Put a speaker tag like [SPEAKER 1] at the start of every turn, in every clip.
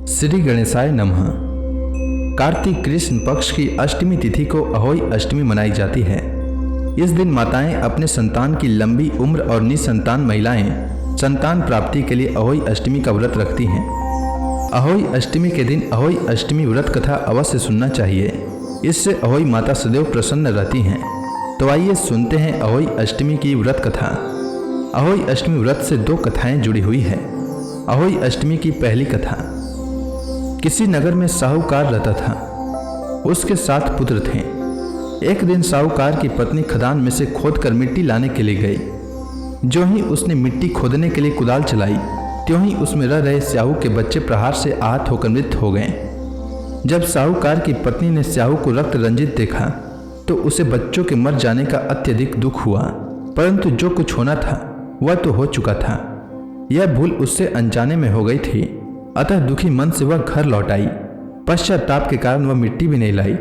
[SPEAKER 1] श्री गणेशाय नमः। कार्तिक कृष्ण पक्ष की अष्टमी तिथि को अहोई अष्टमी मनाई जाती है। इस दिन माताएं अपने संतान की लंबी उम्र और निसंतान महिलाएं संतान प्राप्ति के लिए अहोई अष्टमी का व्रत रखती हैं। अहोई अष्टमी के दिन अहोई अष्टमी व्रत कथा अवश्य सुनना चाहिए। इससे अहोई माता सदैव प्रसन्न रहती हैं। तो आइए सुनते हैं अहोई अष्टमी की व्रत कथा। अहोई अष्टमी व्रत से दो कथाएं जुड़ी हुई है। अहोई अष्टमी की पहली कथा। किसी नगर में साहूकार रहता था। उसके 7 पुत्र थे। एक दिन साहूकार की पत्नी खदान में से खोदकर मिट्टी लाने के लिए गई। जो ही उसने मिट्टी खोदने के लिए कुदाल चलाई, त्यों ही उसमें रह रहे स्याहू के बच्चे प्रहार से आहत होकर मृत हो गए। जब साहूकार की पत्नी ने स्याहू को रक्त रंजित देखा तो उसे बच्चों के मर जाने का अत्यधिक दुख हुआ, परंतु जो कुछ होना था वह तो हो चुका था। यह भूल उससे अनजाने में हो गई थी, अतः दुखी मन से वह घर लौट आई। पश्चाताप के कारण वह मिट्टी भी नहीं लाई।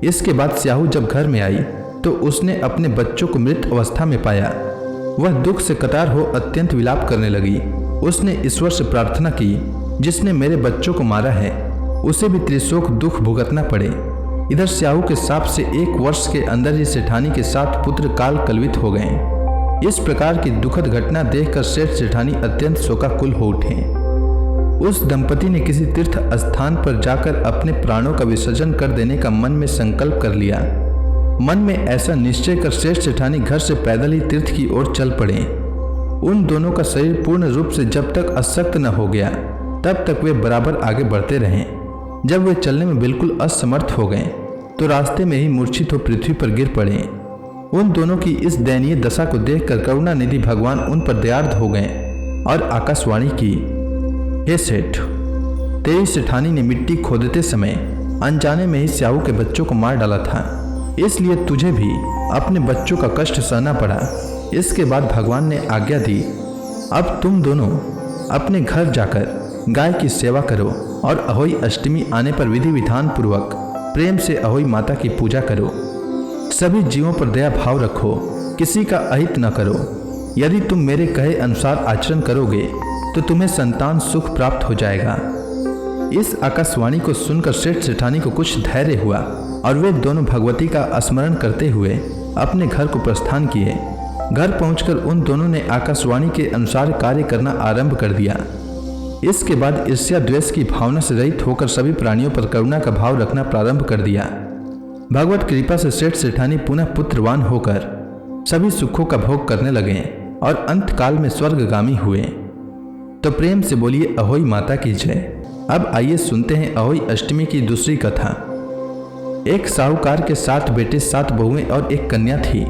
[SPEAKER 1] इसके बाद स्याहू जब घर में आई तो उसने अपने बच्चों को मृत अवस्था में पाया। वह दुख से कतार हो अत्यंत विलाप करने लगी। उसने ईश्वर से प्रार्थना की, जिसने मेरे बच्चों को मारा है उसे भी त्रिशोक दुख भुगतना पड़े। इधर स्याहू के शाप से 1 वर्ष के अंदर ही सेठानी के 7 पुत्र काल कलवित हो गए। इस प्रकार की दुखद घटना देखकर सेठ सेठानी अत्यंत शोकाकुल हो उठे। उस दंपति ने किसी तीर्थ स्थान पर जाकर अपने प्राणों का विसर्जन कर देने का मन में संकल्प कर लिया। मन में ऐसा निश्चय कर सेठ सेठानी घर से पैदल ही तीर्थ की ओर चल पड़े। उन दोनों का शरीर पूर्ण रूप से जब तक अशक्त न हो गया तब तक वे बराबर आगे बढ़ते रहे। जब वे चलने में बिल्कुल असमर्थ हो गए तो रास्ते में ही मूर्छित हो पृथ्वी पर गिर पड़े। उन दोनों की इस दयनीय दशा को देखकर करुणानिधि भगवान उन पर दयार्द हो गए और आकाशवाणी की, हे सेठ, तेरी सेठानी ने मिट्टी खोदते समय अनजाने में ही स्याहू के बच्चों को मार डाला था, इसलिए तुझे भी अपने बच्चों का कष्ट सहना पड़ा। इसके बाद भगवान ने आज्ञा दी, अब तुम दोनों अपने घर जाकर गाय की सेवा करो और अहोई अष्टमी आने पर विधि विधान पूर्वक प्रेम से अहोई माता की पूजा करो। सभी जीवों पर दया भाव रखो, किसी का अहित न करो। यदि तुम मेरे कहे अनुसार आचरण करोगे तो तुम्हें संतान सुख प्राप्त हो जाएगा। इस आकाशवाणी को सुनकर सेठ सेठानी को कुछ धैर्य हुआ और वे दोनों भगवती का स्मरण करते हुए अपने घर को प्रस्थान किए। घर पहुंचकर उन दोनों ने आकाशवाणी के अनुसार कार्य करना आरंभ कर दिया। इसके बाद ईर्ष्या द्वेष की भावना से रहित होकर सभी प्राणियों पर करुणा का भाव रखना प्रारंभ कर दिया। भगवत कृपा से सेठ सेठानी पुनः पुत्रवान होकर सभी सुखों का भोग करने लगे और अंत काल में स्वर्गगामी हुए। तो प्रेम से बोलिए अहोई माता की जय। अब आइए सुनते हैं अहोई अष्टमी की दूसरी कथा। एक साहूकार के 7 बेटे 7 बहुएं और 1 कन्या थी।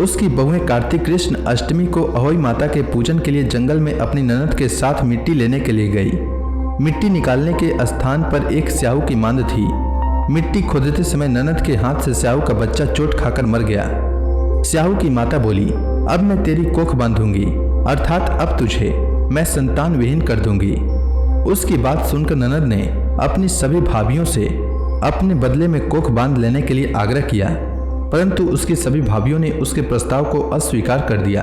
[SPEAKER 1] उसकी बहुएं कार्तिक कृष्ण अष्टमी को अहोई माता के पूजन के लिए जंगल में अपनी ननद के साथ मिट्टी लेने के लिए गई। मिट्टी निकालने के स्थान पर एक स्याहू की मांद थी। मिट्टी खोदते समय ननद के हाथ से स्याहू का बच्चा चोट खाकर मर गया। स्याहू की माता बोली, अब मैं तेरी कोख बांधूंगी, अर्थात अब तुझे मैं संतान विहीन कर दूंगी। उसकी बात सुनकर ननद ने अपनी सभी भाभियों से अपने बदले में कोख बांध लेने के लिए आग्रह किया, परंतु उसकी सभी भाभियों ने उसके प्रस्ताव को अस्वीकार कर दिया।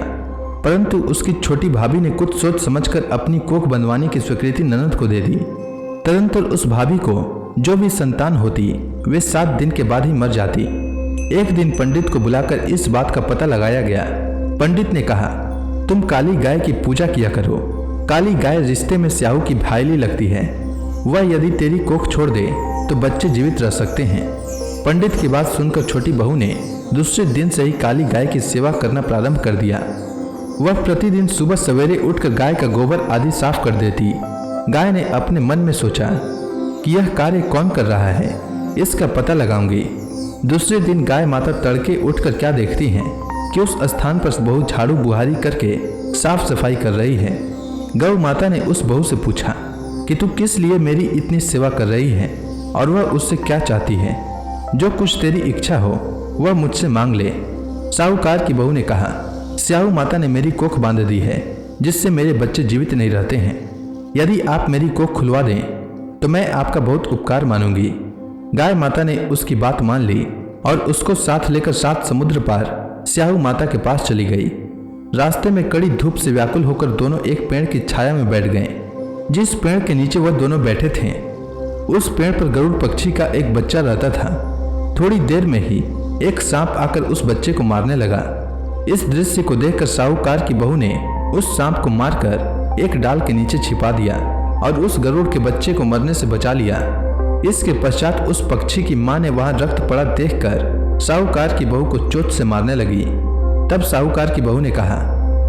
[SPEAKER 1] परंतु उसकी छोटी भाभी ने कुछ सोच समझकर अपनी कोख बंधवाने की स्वीकृति ननद को दे दी। तदनंतर उस भाभी को जो भी संतान होती वे 7 दिन के बाद ही मर जाती। एक दिन पंडित को बुलाकर इस बात का पता लगाया गया। पंडित ने कहा, तुम काली गाय की पूजा किया करो। काली गाय रिश्ते में स्याहू की भाईली लगती है। वह यदि तेरी कोख छोड़ दे तो बच्चे जीवित रह सकते हैं। पंडित की बात सुनकर छोटी बहू ने दूसरे दिन से ही काली गाय की सेवा करना प्रारंभ कर दिया। वह प्रतिदिन सुबह सवेरे उठकर गाय का गोबर आदि साफ कर देती। गाय ने अपने मन में सोचा कि यह कार्य कौन कर रहा है, इसका पता लगाऊंगी। दूसरे दिन गाय माता तड़के उठकर क्या देखती हैं कि उस स्थान पर बहू झाड़ू बुहारी करके साफ सफाई कर रही है। गौ माता ने उस बहू से पूछा कि तू किस लिए मेरी इतनी सेवा कर रही है और वह उससे क्या चाहती है। जो कुछ तेरी इच्छा हो वह मुझसे मांग ले। साहूकार की बहू ने कहा, स्याहू माता ने मेरी कोख बांध दी है, जिससे मेरे बच्चे जीवित नहीं रहते हैं। यदि आप मेरी कोख खुलवा दें तो मैं आपका बहुत उपकार मानूंगी। गाय माता ने उसकी बात मान ली और उसको साथ लेकर 7 समुद्र पार स्याहू माता के पास चली गई। रास्ते में कड़ी धूप से व्याकुल होकर दोनों एक पेड़ की छाया में बैठ गए। जिस पेड़ के नीचे वह दोनों बैठे थे उस पेड़ पर गरुड़ पक्षी का एक बच्चा रहता था। थोड़ी देर में ही एक सांप आकर उस बच्चे को मारने लगा। इस दृश्य को देखकर साहूकार की बहू ने उस सांप को मारकर एक डाल के नीचे छिपा दिया और उस गरुड़ के बच्चे को मरने से बचा लिया। इसके पश्चात उस पक्षी की मां ने वहां रक्त पड़ा देखकर साहूकार की बहू को चोट से मारने लगी। तब साहूकार की बहू ने कहा,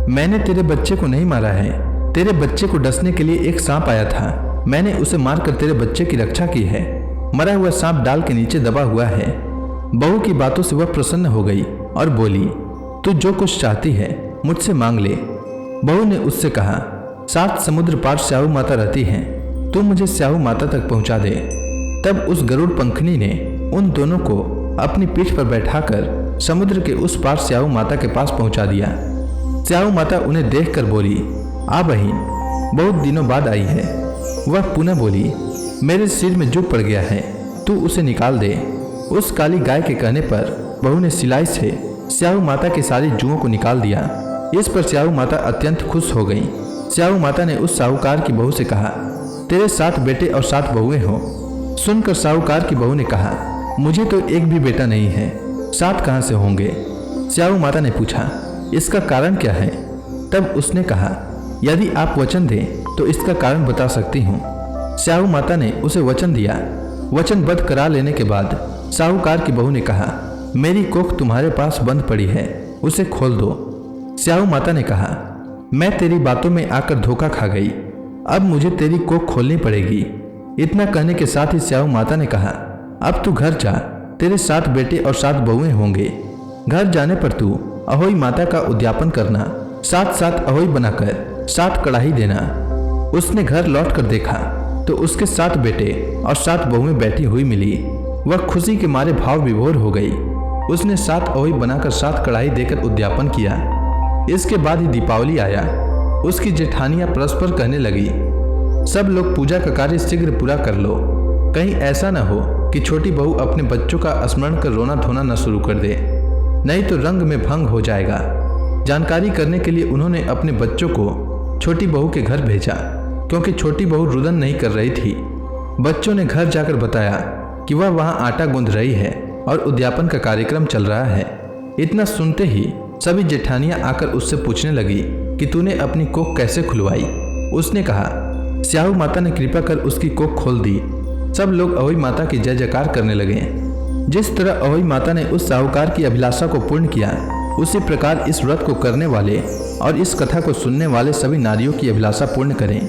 [SPEAKER 1] मैंने तेरे बच्चे को नहीं मारा है, तेरे बच्चे को डसने के लिए एक सांप आया था, मैंने उसे मारकर तेरे बच्चे की रक्षा की है। मरा हुआ सांप डाल के नीचे दबा हुआ है। बहू की बातों से वह प्रसन्न हो गई और बोली, तू जो कुछ चाहती है मुझसे मांग ले। बहू ने उससे कहा, 7 समुद्र पार स्याहू माता रहती हैं, तू मुझे स्याहू माता तक पहुंचा दे। तब उस गरुड़ पंखनी ने उन दोनों को अपनी पीठ पर बैठाकर समुद्र के उस पार स्याहू माता के पास पहुंचा दिया। स्याहू माता उन्हें देखकर बोली, आ बहन, बहुत दिनों बाद आई है। वह पुनः बोली, मेरे सिर में जुग पड़ गया है, तू उसे निकाल दे। उस काली गाय के कहने पर बहू ने सिलाई से स्याहू माता के सारे जुओं को निकाल दिया। इस पर स्याहू माता अत्यंत खुश हो गई। स्याहू माता ने उस साहूकार की बहू से कहा, तेरे 7 बेटे और 7 बहुएं हो। सुनकर साहूकार की बहू ने कहा, मुझे तो एक भी बेटा नहीं है, 7 कहाँ से होंगे। स्याहू माता ने पूछा, इसका कारण क्या है। तब उसने कहा, यदि आप वचन दें तो इसका कारण बता सकती हूँ। स्याहू माता ने उसे वचन दिया। वचनबद्ध करा लेने के बाद साहूकार की बहू ने कहा, मेरी कोख तुम्हारे पास बंद पड़ी है, उसे खोल दो। स्याहू माता ने कहा, मैं तेरी बातों में आकर धोखा खा गई, अब मुझे तेरी कोख खोलनी पड़ेगी। इतना कहने के साथ ही स्याहू माता ने कहा, अब तू घर जा, तेरे 7 बेटे और 7 बहुएं होंगे। घर जाने पर तू अहोई माता का उद्यापन करना, 7 अहोई बनाकर 7 कड़ाही देना। उसने घर लौट कर देखा तो उसके 7 बेटे और 7 बहुएं बैठी हुई मिली। वह खुशी के मारे भाव विभोर हो गई। उसने 7 अहोई बनाकर 7 कड़ाही देकर उद्यापन किया। इसके बाद ही दीपावली आया। उसकी जेठानियां परस्पर कहने लगी, सब लोग पूजा का कार्य शीघ्र पूरा कर लो, कहीं ऐसा न हो कि छोटी बहू अपने बच्चों का स्मरण कर रोना धोना न शुरू कर दे, नहीं तो रंग में भंग हो जाएगा। जानकारी करने के लिए उन्होंने अपने बच्चों को छोटी बहू के घर भेजा, क्योंकि छोटी बहू रुदन नहीं कर रही थी। बच्चों ने घर जाकर बताया कि वह वहाँ आटा गूंथ रही है और उद्यापन का कार्यक्रम चल रहा है। इतना सुनते ही सभी जेठानियां आकर उससे पूछने लगी कि तूने अपनी कोख कैसे खुलवाई। उसने कहा, स्याहू माता ने कृपा कर उसकी कोख खोल दी। सब लोग अहोई माता की जय जयकार करने लगे। जिस तरह अहोई माता ने उस साहूकार की अभिलाषा को पूर्ण किया, उसी प्रकार इस व्रत को करने वाले और इस कथा को सुनने वाले सभी नारियों की अभिलाषा पूर्ण करें।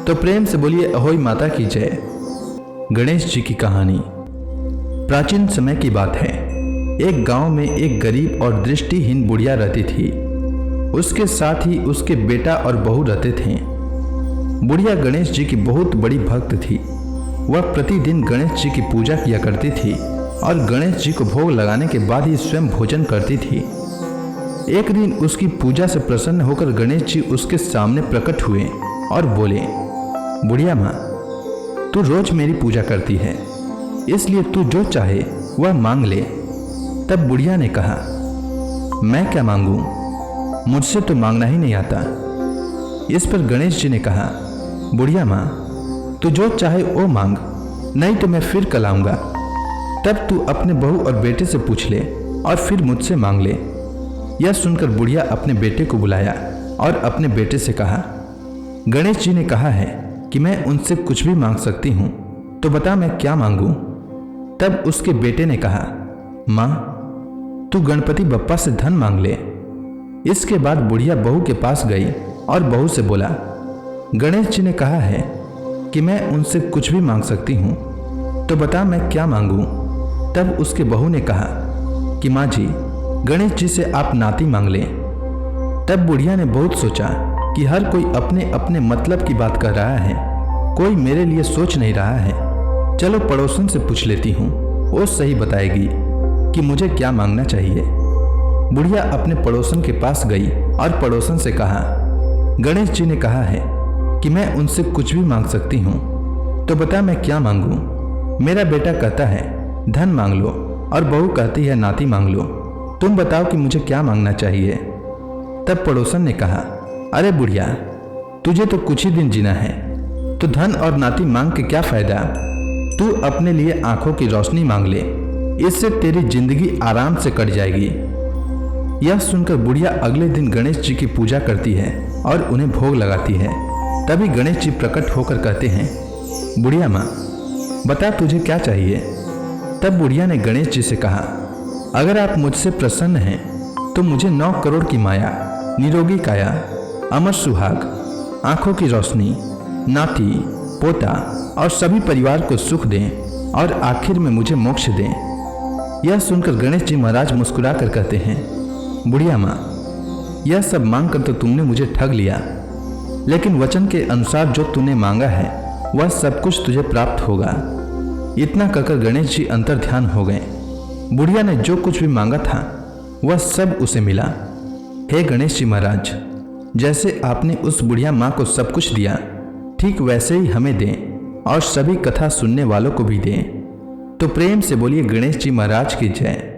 [SPEAKER 1] तो प्रेम से बोलिए अहोई माता की जय। गणेश जी की कहानी। प्राचीन समय की बात है। एक गांव में एक गरीब और दृष्टिहीन बुढ़िया रहती थी। उसके साथ ही उसके बेटा और बहू रहते थे। बुढ़िया गणेश जी की बहुत बड़ी भक्त थी। वह प्रतिदिन गणेश जी की पूजा किया करती थी और गणेश जी को भोग लगाने के बाद ही स्वयं भोजन करती थी। एक दिन उसकी पूजा से प्रसन्न होकर गणेश जी उसके सामने प्रकट हुए और बोले, बुढ़िया माँ, तू रोज मेरी पूजा करती है, इसलिए तू जो चाहे वह मांग ले। तब बुढ़िया ने कहा, मैं क्या मांगूं, मुझसे तो मांगना ही नहीं आता। इस पर गणेश जी ने कहा, बुढ़िया माँ, तू जो चाहे वो मांग, नहीं तो मैं फिर कल आऊंगा। तब तू अपने बहू और बेटे से पूछ ले और फिर मुझसे मांग ले। यह सुनकर बुढ़िया अपने बेटे को बुलाया और अपने बेटे से कहा, गणेश जी ने कहा है कि मैं उनसे कुछ भी मांग सकती हूँ, तो बता मैं क्या मांगूं। तब उसके बेटे ने कहा, माँ, तू गणपति बप्पा से धन मांग ले। इसके बाद बुढ़िया बहू के पास गई और बहू से बोला, गणेश जी ने कहा है कि मैं उनसे कुछ भी मांग सकती हूँ, तो बता मैं क्या मांगूं। तब उसके बहू ने कहा कि माँ जी, गणेश जी से आप नाती मांग लें। तब बुढ़िया ने बहुत सोचा कि हर कोई अपने अपने मतलब की बात कर रहा है, कोई मेरे लिए सोच नहीं रहा है। चलो पड़ोसन से पूछ लेती हूँ, वो सही बताएगी कि मुझे क्या मांगना चाहिए। बुढ़िया अपने पड़ोसन के पास गई और पड़ोसन से कहा, गणेश जी ने कहा है कि मैं उनसे कुछ भी मांग सकती हूँ, तो बता मैं क्या मांगूं। मेरा बेटा कहता है धन मांग लो और बहू कहती है नाती मांग लो, तुम बताओ कि मुझे क्या मांगना चाहिए। तब पड़ोसन ने कहा, अरे बुढ़िया, तुझे तो कुछ ही दिन जीना है, तो धन और नाती मांग के क्या फायदा। तू अपने लिए आंखों की रोशनी मांग ले, इससे तेरी जिंदगी आराम से कट जाएगी। यह सुनकर बुढ़िया अगले दिन गणेश जी की पूजा करती है और उन्हें भोग लगाती है। तभी गणेश जी प्रकट होकर कहते हैं, बुढ़िया माँ बता तुझे क्या चाहिए। तब बुढ़िया ने गणेश जी से कहा, अगर आप मुझसे प्रसन्न हैं तो मुझे 9 करोड़ की माया, निरोगी काया, अमर सुहाग, आंखों की रोशनी, नाती, पोता और सभी परिवार को सुख दें और आखिर में मुझे मोक्ष दें। यह सुनकर गणेश जी महाराज मुस्कुरा कर कहते हैं, बुढ़िया माँ यह सब मांग कर तो तुमने मुझे ठग लिया, लेकिन वचन के अनुसार जो तूने मांगा है वह सब कुछ तुझे प्राप्त होगा। इतना कहकर गणेश जी अंतर ध्यान हो गए। बुढ़िया ने जो कुछ भी मांगा था वह सब उसे मिला। हे गणेश जी महाराज, जैसे आपने उस बुढ़िया माँ को सब कुछ दिया, ठीक वैसे ही हमें दें और सभी कथा सुनने वालों को भी दें। तो प्रेम से बोलिए गणेश जी महाराज की जय।